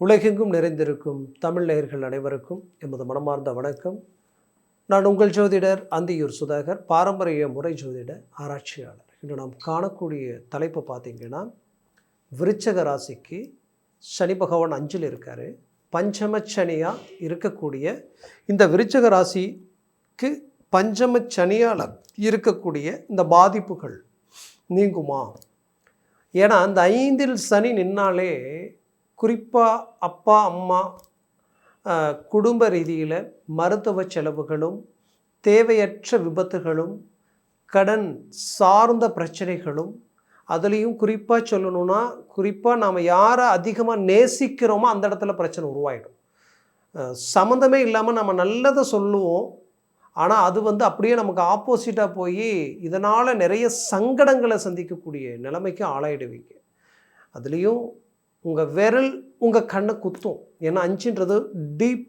உலகெங்கும் நிறைந்திருக்கும் தமிழ் நேயர்கள் அனைவருக்கும் எமது மனமார்ந்த வணக்கம். நான் உங்கள் ஜோதிடர் அந்தியூர் சுதாகர், பாரம்பரிய முறை ஜோதிட ஆராய்ச்சியாளர். இன்று நாம் காணக்கூடிய தலைப்பு பார்த்திங்கன்னா, விருச்சக ராசிக்கு சனி பகவான் 5ல் இருக்கார். பஞ்சமச்சனியாக இருக்கக்கூடிய இந்த விருச்சக ராசிக்கு பஞ்சமச்சனியால் இருக்கக்கூடிய இந்த பாதிப்புகள் நீங்குமா? ஏன்னா அந்த 5ல் சனி நின்னாலே குறிப்பாக அப்பா அம்மா குடும்ப ரீதியில் மருத்துவ செலவுகளும், தேவையற்ற விபத்துகளும், கடன் சார்ந்த பிரச்சனைகளும், அதுலேயும் குறிப்பாக சொல்லணுன்னா நாம் யாரை அதிகமாக நேசிக்கிறோமோ அந்த இடத்துல பிரச்சனை உருவாயிடும். சம்மந்தமே இல்லாமல் நம்ம நல்லதை சொல்லுவோம், ஆனால் அது அப்படியே நமக்கு ஆப்போசிட்டாக போய் இதனால் நிறைய சங்கடங்களை சந்திக்கக்கூடிய நிலைமைக்கு ஆளாயிடுவீங்க. அதுலேயும் உங்கள் விரல் உங்கள் கண்ணை குத்தும். ஏன்னா 5ன்றது டீப்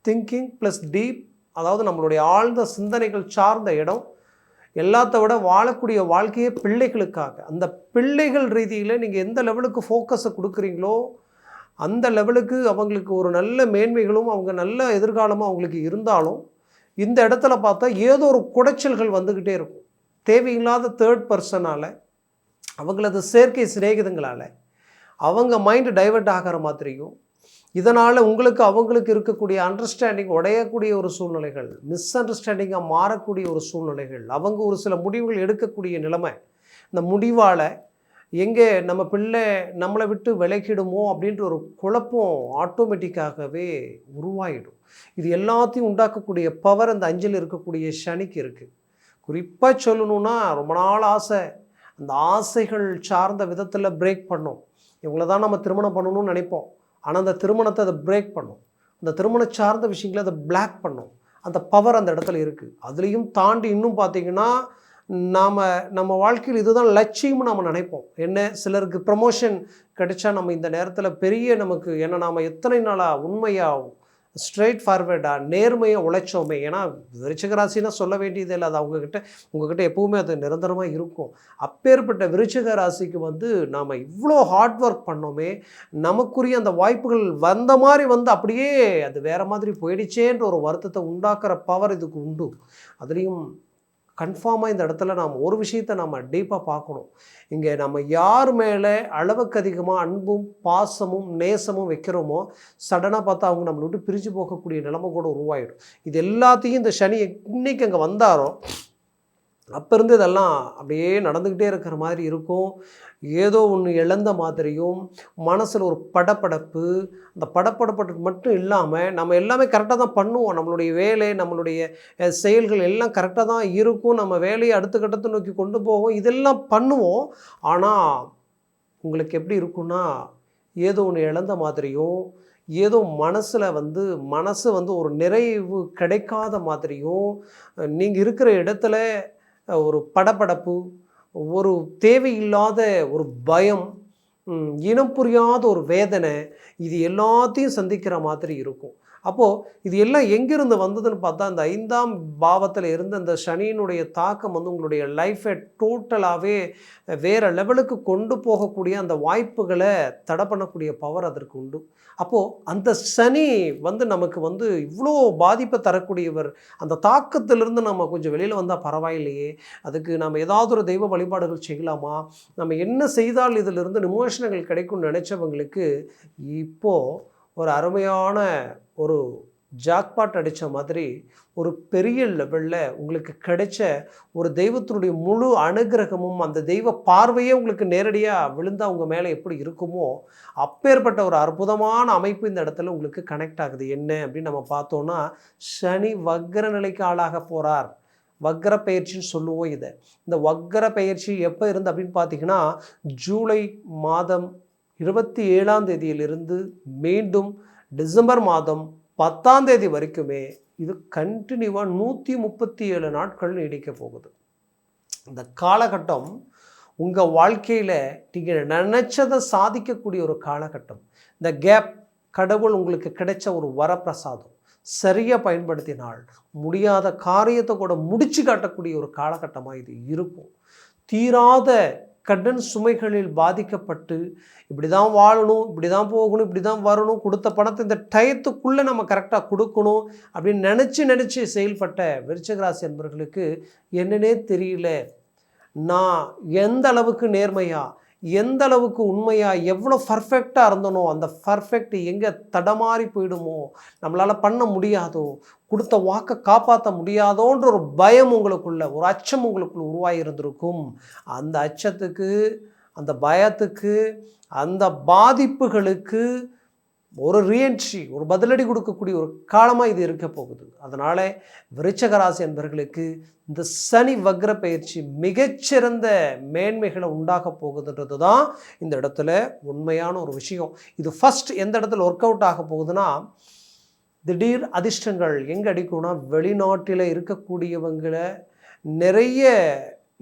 திங்கிங் ப்ளஸ் டீப், அதாவது நம்மளுடைய ஆழ்ந்த சிந்தனைகள் சார்ந்த இடம். எல்லாத்த விட வாழக்கூடிய வாழ்க்கையே பிள்ளைகளுக்காக. அந்த பிள்ளைகள் ரீதியில் நீங்கள் எந்த லெவலுக்கு ஃபோக்கஸை கொடுக்குறீங்களோ அந்த லெவலுக்கு அவங்களுக்கு ஒரு நல்ல மேன்மைகளும் அவங்க நல்ல எதிர்காலமும் அவங்களுக்கு இருந்தாலும், இந்த இடத்துல பார்த்தா ஏதோ ஒரு குடைச்சல்கள் வந்துக்கிட்டே இருக்கும். தேவையில்லாத தேர்ட் பர்சனால், அவங்களது செயற்கை சிநேகிதங்களால் அவங்க மைண்டு டைவெர்ட் ஆகிற மாதிரியும், இதனால் அவங்களுக்கு இருக்கக்கூடிய அண்டர்ஸ்டாண்டிங் உடையக்கூடிய ஒரு சூழ்நிலைகள், மிஸ் அண்டர்ஸ்டாண்டிங்காக மாறக்கூடிய ஒரு சூழ்நிலைகள், அவங்க ஒரு சில முடிவுகள் எடுக்கக்கூடிய நிலைமை, இந்த முடிவால் எங்கே நம்ம பிள்ளை நம்மளை விட்டு விலகிடுமோ அப்படின்ற ஒரு குழப்பம் ஆட்டோமேட்டிக்காகவே உருவாயிடும். இது எல்லாத்தையும் உண்டாக்கக்கூடிய பவர் அந்த 5ல் இருக்கக்கூடிய சனிக்கு இருக்குது. குறிப்பாக சொல்லணுன்னா, ரொம்ப நாள் ஆசை, அந்த ஆசைகள் சார்ந்த விதத்தில் பிரேக் பண்ணோம். இவங்கள தான் நம்ம திருமணம் பண்ணணும்னு நினைப்போம், ஆனால் அந்த திருமணத்தை அதை பிரேக் பண்ணும். அந்த திருமணம் சார்ந்த விஷயங்களை அதை பிளாக் பண்ணும். அந்த பவர் அந்த இடத்துல இருக்குது. அதுலேயும் தாண்டி இன்னும் பார்த்திங்கன்னா, நம்ம வாழ்க்கையில் இதுதான் லட்சியம்னு நம்ம நினைப்போம். என்ன, சிலருக்கு ப்ரமோஷன் கிடைச்சா நம்ம இந்த நேரத்தில் பெரிய நமக்கு ஏன்னா நாம் எத்தனை நாளாக உண்மையாக ஸ்ட்ரெயிட் ஃபார்வேர்டாக நேர்மையாக உழைச்சோமே. ஏன்னா விருச்சிக ராசினா சொல்ல வேண்டியதே இல்லை, அது உங்ககிட்ட எப்போவுமே அது நிரந்தரமாக இருக்கும். அப்பேற்பட்ட விருச்சிக ராசிக்கு நாம் இவ்வளோ ஹார்ட் ஒர்க் பண்ணோமே, நமக்குரிய அந்த வாய்ப்புகள் வந்த மாதிரி அப்படியே அது வேறு மாதிரி போயிடுச்சேன்ற ஒரு வருத்தத்தை உண்டாக்குற பவர் இதுக்கு உண்டு. அதுலேயும் கன்ஃபார்மாக இந்த இடத்துல நாம் ஒரு விஷயத்தை நம்ம டீப்பாக பார்க்கணும். இங்கே நம்ம யார் மேலே அளவுக்கு அதிகமாக அன்பும் பாசமும் நேசமும் வைக்கிறோமோ, சடனாக பார்த்தா அவங்க நம்மளை விட்டு பிரிஞ்சு போகக்கூடிய நிலைமை கூட உருவாயிடும். இது எல்லாத்தையும் இந்த சனி இன்னைக்கு அங்கே வந்தாரோ அப்போ இருந்து இதெல்லாம் அப்படியே நடந்துக்கிட்டே இருக்கிற மாதிரி இருக்கும். ஏதோ ஒன்று இழந்த மாதிரியும், மனசில் ஒரு படப்படப்பு. அந்த படப்படப்பட்டு மட்டும் இல்லாமல் நம்ம எல்லாமே கரெக்டாக தான் பண்ணுவோம். நம்மளுடைய வேலை, நம்மளுடைய செயல்கள் எல்லாம் கரெக்டாக தான் இருக்கும். நம்ம வேலையை அடுத்த கட்டத்தை நோக்கி கொண்டு போவோம், இதெல்லாம் பண்ணுவோம். ஆனால் உங்களுக்கு எப்படி இருக்குன்னா, ஏதோ ஒன்று இழந்த மாதிரியும், ஏதோ மனசு ஒரு நிறைவு கிடைக்காத மாதிரியும், நீங்கள் இருக்கிற இடத்துல ஒரு படபடப்பு, ஒரு தேவையில்லாத ஒரு பயம், இனம் புரியாத ஒரு வேதனை, இது எல்லாத்தையும் சந்திக்கிற மாதிரி இருக்கும். அப்போது இது எல்லாம் எங்கேருந்து வந்ததுன்னு பார்த்தா, அந்த 5ஆம் பாவத்தில் இருந்த அந்த சனியினுடைய தாக்கம் உங்களுடைய லைஃப்பை டோட்டலாகவே வேறு லெவலுக்கு கொண்டு போகக்கூடிய அந்த வாய்ப்புகளை தடை பண்ணக்கூடிய பவர் அதற்கு உண்டு. அப்போது அந்த சனி நமக்கு இவ்வளோ பாதிப்பை தரக்கூடியவர். அந்த தாக்கத்திலிருந்து நம்ம கொஞ்சம் வெளியில் வந்தால் பரவாயில்லையே, அதுக்கு நம்ம ஏதாவது ஒரு தெய்வ வழிபாடுகள் செய்யலாமா, நம்ம என்ன செய்தால் இதிலிருந்து விமோசனங்கள் கிடைக்கும்னு நினச்சவங்களுக்கு இப்போது ஒரு அருமையான ஒரு ஜாக்பாட் அடித்த மாதிரி ஒரு பெரிய லெவலில் உங்களுக்கு கிடைச்ச ஒரு தெய்வத்தினுடைய முழு அனுகிரகமும், அந்த தெய்வ பார்வையே உங்களுக்கு நேரடியாக விழுந்தால் உங்கள் மேலே எப்படி இருக்குமோ அப்பேற்பட்ட ஒரு அற்புதமான அமைப்பு இந்த இடத்துல உங்களுக்கு கனெக்ட் ஆகுது. என்ன அப்படின்னு நம்ம பார்த்தோன்னா, சனி வக்ர நிலைக்கு ஆளாக போகிறார். வக்ர பயிற்சின்னு சொல்லுவோம் இதை. இந்த வக்ர பயிற்சி எப்போ இருந்து அப்படின்னு பார்த்தீங்கன்னா, ஜூலை மாதம் 27ஆம் தேதியிலிருந்து மீண்டும் டிசம்பர் மாதம் 10ஆம் தேதி வரைக்குமே இது கண்டினியூவாக 137 நாட்கள் நீடிக்க போகுது. இந்த காலகட்டம் உங்கள் வாழ்க்கையில் நீங்கள் நினச்சதை சாதிக்கக்கூடிய ஒரு காலகட்டம். இந்த கேப் கடவுள் உங்களுக்கு கிடைச்ச ஒரு வரப்பிரசாதம். சரியாக பயன்படுத்தினால் முடியாத காரியத்தை கூட முடிச்சு காட்டக்கூடிய ஒரு காலகட்டமாக இது இருக்கும். தீராத கடன் சுமைகளில் பாதிக்கப்பட்டு இப்படி தான் வாழணும், இப்படி தான் போகணும், இப்படி தான் வரணும், கொடுத்த பணத்தை இந்த டயத்துக்குள்ளே நம்ம கரெக்டாக கொடுக்கணும் அப்படின்னு நினச்சி செயல்பட்ட விருச்சிக ராசி அன்பர்களுக்கு என்னன்னே தெரியல. நான் எந்த அளவுக்கு நேர்மையாக, எந்த அளவுக்கு உண்மையாக, எவ்வளோ பர்ஃபெக்டாக இருந்தனோ அந்த பர்ஃபெக்ட் எங்கே தடமாறி போயிடுமோ, நம்மளால் பண்ண முடியாதோ, கொடுத்த வாக்கை காப்பாற்ற முடியாதோன்ற ஒரு பயம் உங்களுக்குள்ள, ஒரு அச்சம் உங்களுக்குள்ள உருவாகி இருந்திருக்கும். அந்த அச்சத்துக்கு, அந்த பயத்துக்கு, அந்த பாதிப்புகளுக்கு ஒரு ரீஎன்ட்ரி, ஒரு பதிலடி கொடுக்கக்கூடிய ஒரு காலமாக இது இருக்க போகுது. அதனால் விருச்சிக ராசி என்பவர்களுக்கு இந்த சனி வக்ர பயிற்சி மிகச்சிறந்த மேன்மைகளை உண்டாக போகுதுன்றது தான் இந்த இடத்துல உண்மையான ஒரு விஷயம். இது ஃபஸ்ட் எந்த இடத்துல ஒர்க் அவுட் ஆக போகுதுன்னா, திடீர் அதிர்ஷ்டங்கள் எங்கே அடிக்கும்னா, வெளிநாட்டில் இருக்கக்கூடியவங்களை நிறைய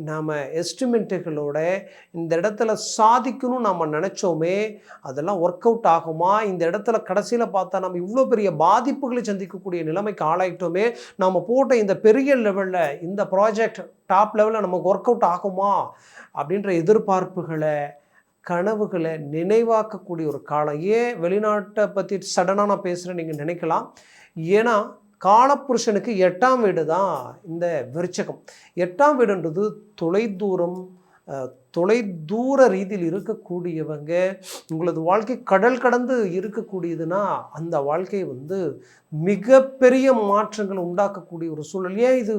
நாம் எஸ்டிமேட்டுகளோட இந்த இடத்துல சாதிக்கணும்னு நம்ம நினச்சோமே, அதெல்லாம் ஒர்க் அவுட் ஆகுமா? இந்த இடத்துல கடைசியில் பார்த்தா நம்ம இவ்வளோ பெரிய பாதிப்புகளை சந்திக்கக்கூடிய நிலைமைக்கு ஆளாயிட்டோமே, நம்ம போட்ட இந்த பெரிய லெவலில் இந்த ப்ராஜெக்ட் டாப் லெவலில் நமக்கு ஒர்க் அவுட் ஆகுமா அப்படின்ற எதிர்பார்ப்புகளை, கனவுகளை நினைவாக்கக்கூடிய ஒரு காலம். ஏன் வெளிநாட்டை பற்றி சடனாக நான் பேசுகிறேன் நீங்கள் நினைக்கலாம். ஏன்னா காலப்புருஷனுக்கு 8ஆம் வீடு தான் இந்த விருச்சகம். 8ஆம் வீடுன்றது தொலைதூர ரீதியில் இருக்கக்கூடியவங்க, உங்களது வாழ்க்கை கடல் கடந்து இருக்கக்கூடியதுன்னா அந்த வாழ்க்கை மிகப்பெரிய மாற்றங்கள் உண்டாக்கக்கூடிய ஒரு சூழல். ஏன் இது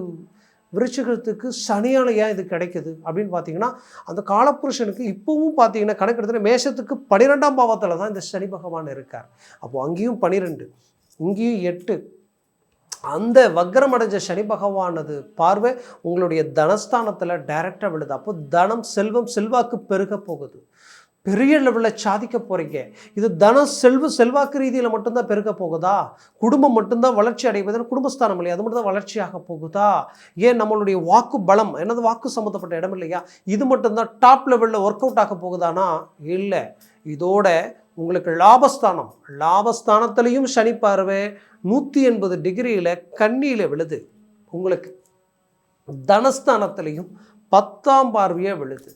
விருச்சிகத்துக்கு சனியால் ஏன் இது கிடைக்குது அப்படின்னு பார்த்தீங்கன்னா, அந்த காலப்புருஷனுக்கு இப்போவும் பார்த்தீங்கன்னா கணக்கெடுத்துல மேஷத்துக்கு 12ஆம் பாவத்தில் தான் இந்த சனி பகவான் இருக்கார். அப்போது அங்கேயும் 12, இங்கேயும் 8. அந்த வக்ரம் அடைஞ்ச சனி பகவானது பார்வை உங்களுடைய தனஸ்தானத்தில் டைரெக்டாக விழுது. அப்போ தனம், செல்வம், செல்வாக்கு பெருக போகுது. பெரிய லெவலில் சாதிக்க போகிறீங்க. இது தனம், செல்வாக்கு ரீதியில் மட்டும்தான் பெருக போகுதா? குடும்பம் மட்டும்தான் வளர்ச்சி அடைவதுன்னு குடும்பஸ்தானம் இல்லையா, அது மட்டும் தான் வளர்ச்சியாக போகுதா? ஏன் நம்மளுடைய வாக்கு பலம், என்னது வாக்கு சம்மந்தப்பட்ட இடம் இல்லையா, இது மட்டும்தான் டாப் லெவலில் ஒர்க் அவுட் ஆக போகுதானா? இல்லை. இதோட உங்களுக்கு லாபஸ்தானத்திலையும் சனி பார்வை 180 டிகிரியில் கன்னியில் விழுது. உங்களுக்கு தனஸ்தானத்திலையும் 10ஆம் பார்வையாக விழுது.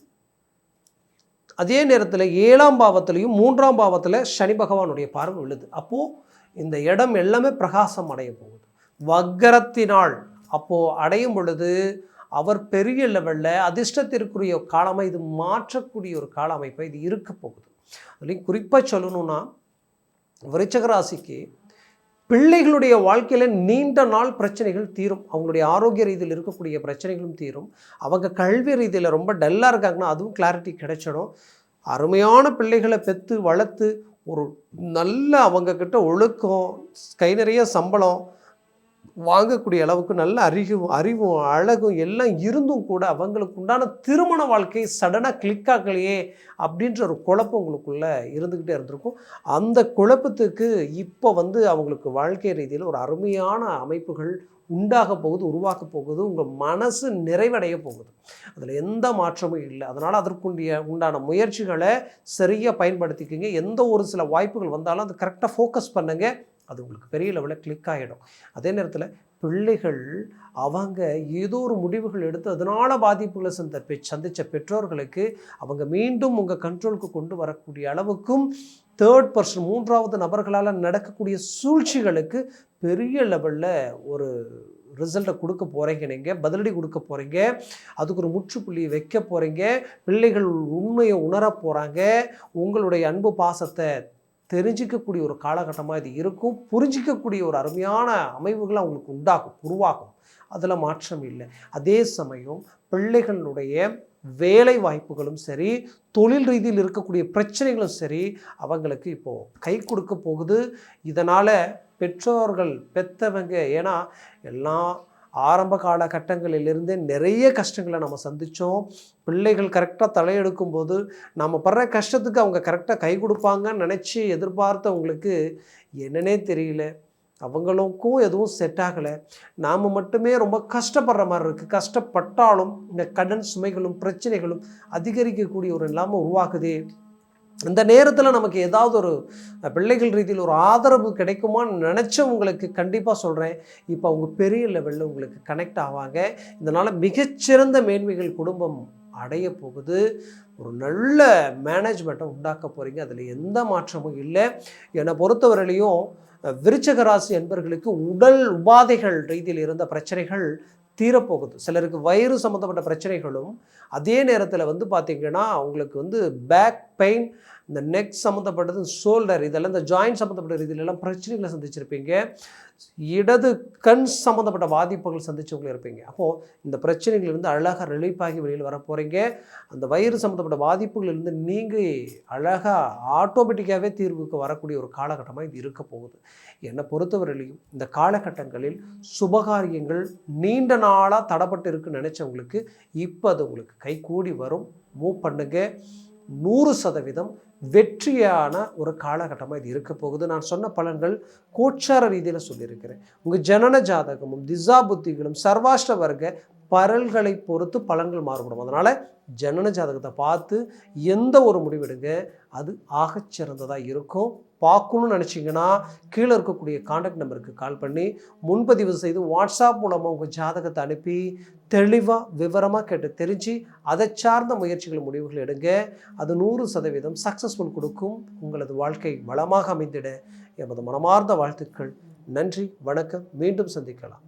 அதே நேரத்தில் 7ஆம் பாவத்திலையும் 3ஆம் பாவத்தில் சனி பகவானுடைய பார்வை விழுது. அப்போது இந்த இடம் எல்லாமே பிரகாசம் அடைய போகுது வக்ரத்தினால். அப்போது அடையும் பொழுது அவர் பெரிய லெவலில் அதிர்ஷ்டத்திற்குரிய காலமாக இது மாற்றக்கூடிய ஒரு கால அமைப்பை இது இருக்க போகுது. அதுலேயும் குறிப்பாக சொல்லணும்னா, விருச்சிக ராசிக்கு பிள்ளைகளுடைய வாழ்க்கையில் நீண்ட நாள் பிரச்சனைகள் தீரும். அவங்களுடைய ஆரோக்கிய ரீதியில் இருக்கக்கூடிய பிரச்சனைகளும் தீரும். அவங்க கல்வி ரீதியில் ரொம்ப டல்லாக இருக்காங்கன்னா அதுவும் கிளாரிட்டி கிடைச்சிடும். அருமையான பிள்ளைகளை பெற்று வளர்த்து ஒரு நல்ல அவங்கக்கிட்ட ஒழுக்கம், கை நிறைய சம்பளம் வாங்கக்கூடிய அளவுக்கு நல்ல அறிவும் அழகும் எல்லாம் இருந்தும் கூட அவங்களுக்கு உண்டான திருமண வாழ்க்கை சடனாக கிளிக் ஆகலையே அப்படின்ற ஒரு குழப்பம் உங்களுக்குள்ளே இருந்துக்கிட்டே இருந்திருக்கும். அந்த குழப்பத்துக்கு இப்போ அவங்களுக்கு வாழ்க்கை ரீதியில் ஒரு அருமையான அமைப்புகள் உண்டாக போகுது, உருவாக்க போகுது. உங்கள் மனசு நிறைவடைய போகுது. அதில் எந்த மாற்றமும் இல்லை. அதனால் அதற்குண்டிய உண்டான முயற்சிகளை சரியாக பயன்படுத்திக்கிங்க. எந்த ஒரு சில வாய்ப்புகள் வந்தாலும் அது கரெக்டாக ஃபோக்கஸ் பண்ணுங்கள். அது உங்களுக்கு பெரிய லெவலில் கிளிக் ஆகிடும். அதே நேரத்தில் பிள்ளைகள் அவங்க ஏதோ ஒரு முடிவுகள் எடுத்து அதனால் பாதிப்புகளை சந்தித்த பெற்றோர்களுக்கு அவங்க மீண்டும் உங்கள் கண்ட்ரோலுக்கு கொண்டு வரக்கூடிய அளவுக்கும் தேர்ட் பர்சன், 3வது நபர்களால் நடக்கக்கூடிய சூழ்ச்சிகளுக்கு பெரிய லெவலில் ஒரு ரிசல்ட்டை கொடுக்க போகிறீங்க. நீங்கள் பதிலடி கொடுக்க போகிறீங்க. அதுக்கு ஒரு முற்றுப்புள்ளியை வைக்க போகிறீங்க. பிள்ளைகள் உண்மையை உணர போகிறாங்க. உங்களுடைய அன்பு பாசத்தை தெரிஞ்சிக்கக்கூடிய ஒரு காலகட்டமாக இது இருக்கும். புரிஞ்சிக்கக்கூடிய ஒரு அருமையான அமைவுகள் அவங்களுக்கு உருவாகும். அதில் மாற்றம் இல்லை. அதே சமயம் பிள்ளைகளுடைய வேலை வாய்ப்புகளும் சரி, தொழில் ரீதியில் இருக்கக்கூடிய பிரச்சனைகளும் சரி அவங்களுக்கு இப்போது கை கொடுக்க போகுது. இதனால் பெற்றோர்கள் பெற்றவங்க, ஏன்னா எல்லாம் ஆரம்ப காலகட்டங்களிலிருந்தே நிறைய கஷ்டங்களை நம்ம சந்தித்தோம். பிள்ளைகள் கரெக்டாக தலையெடுக்கும்போது நம்ம படுற கஷ்டத்துக்கு அவங்க கரெக்டாக கை கொடுப்பாங்கன்னு நினச்சி எதிர்பார்த்தவங்களுக்கு என்னன்னே தெரியல. அவங்களுக்கும் எதுவும் செட் ஆகலை. நாம் மட்டுமே ரொம்ப கஷ்டப்படுற மாதிரி இருக்குது. கஷ்டப்பட்டாலும் இந்த கடன் சுமைகளும் பிரச்சனைகளும் அதிகரிக்கக்கூடிய ஒரு நிலைமை உருவாக்குதே. இந்த நேரத்தில் நமக்கு ஏதாவது ஒரு பிள்ளைகள் ரீதியில் ஒரு ஆதரவு கிடைக்குமான்னு நினச்சவங்களுக்கு கண்டிப்பாக சொல்கிறேன், இப்போ அவங்க பெரிய லெவலில் உங்களுக்கு கனெக்ட் ஆவாங்க. இதனால் மிகச்சிறந்த மேன்மைகள் குடும்பம் அடைய போகுது. ஒரு நல்ல மேனேஜ்மெண்ட்டை உண்டாக்க போகிறீங்க. அதில் எந்த மாற்றமும் இல்லை. என்னை பொறுத்தவரையிலையும் விருச்சிக ராசி என்பவர்களுக்கு உடல் உபாதைகள் ரீதியில் இருந்த பிரச்சனைகள் தீரப்போகுது. சிலருக்கு வயிறு சம்மந்தப்பட்ட பிரச்சனைகளும், அதே நேரத்தில் பார்த்திங்கன்னா அவங்களுக்கு பேக் பெயின், இந்த நெக் சம்மந்தப்பட்டது, ஷோல்டர், இதெல்லாம் இந்த ஜாயிண்ட் சம்மந்தப்பட்ட ரீதியிலெல்லாம் பிரச்சனைகளை சந்திச்சிருப்பீங்க. இடது கண் சம்மந்தப்பட்ட பாதிப்புகள் சந்திச்சவங்களும் இருப்பீங்க. அப்போது இந்த பிரச்சனைகளிலிருந்து அழகாக ரிலீஃப் ஆகி வெளியில் வர போகிறீங்க. அந்த வயிறு சம்மந்தப்பட்ட பாதிப்புகளிலிருந்து நீங்கள் அழகாக ஆட்டோமேட்டிக்காகவே தீர்வுக்கு வரக்கூடிய ஒரு காலகட்டமாக இது இருக்க போகுது. என்னை பொறுத்தவரையிலையும் இந்த காலகட்டங்களில் சுபகாரியங்கள் நீண்ட நாளாக தடைப்பட்டு இருக்குன்னு நினச்சவங்களுக்கு இப்போ அது உங்களுக்கு கைகூடி வரும். மூவ் பண்ணுங்க. 100% வெற்றியான ஒரு காலகட்டமாக இது இருக்க போகுது. நான் சொன்ன பலன்கள் கோச்சார ரீதியில் சொல்லியிருக்கிறேன். உங்கள் ஜனன ஜாதகமும் திசா புத்திகளும் சர்வாஷ்ட வர்க்க பரல்களை பொறுத்து பலன்கள் மாறுபடும். அதனால் ஜனன ஜாதகத்தை பார்த்து எந்த ஒரு முடிவெடுங்க, அது ஆகச்சிறந்ததாக இருக்கும். பார்க்கணும்னு நினச்சிங்கன்னா கீழே இருக்கக்கூடிய கான்டாக்ட் நம்பருக்கு கால் பண்ணி முன்பதிவு செய்து வாட்ஸ்அப் மூலமாக உங்கள் ஜாதகத்தை அனுப்பி தெளிவாக விவரமாக கேட்டு தெரிஞ்சு அதை சார்ந்த முயற்சிகள் முடிவுகள் எடுங்க. அது 100% சக்ஸஸ்ஃபுல் கொடுக்கும். உங்களது வாழ்க்கை வளமாக அமைந்திட எமது மனமார்ந்த வாழ்த்துக்கள். நன்றி, வணக்கம். மீண்டும் சந்திக்கலாம்.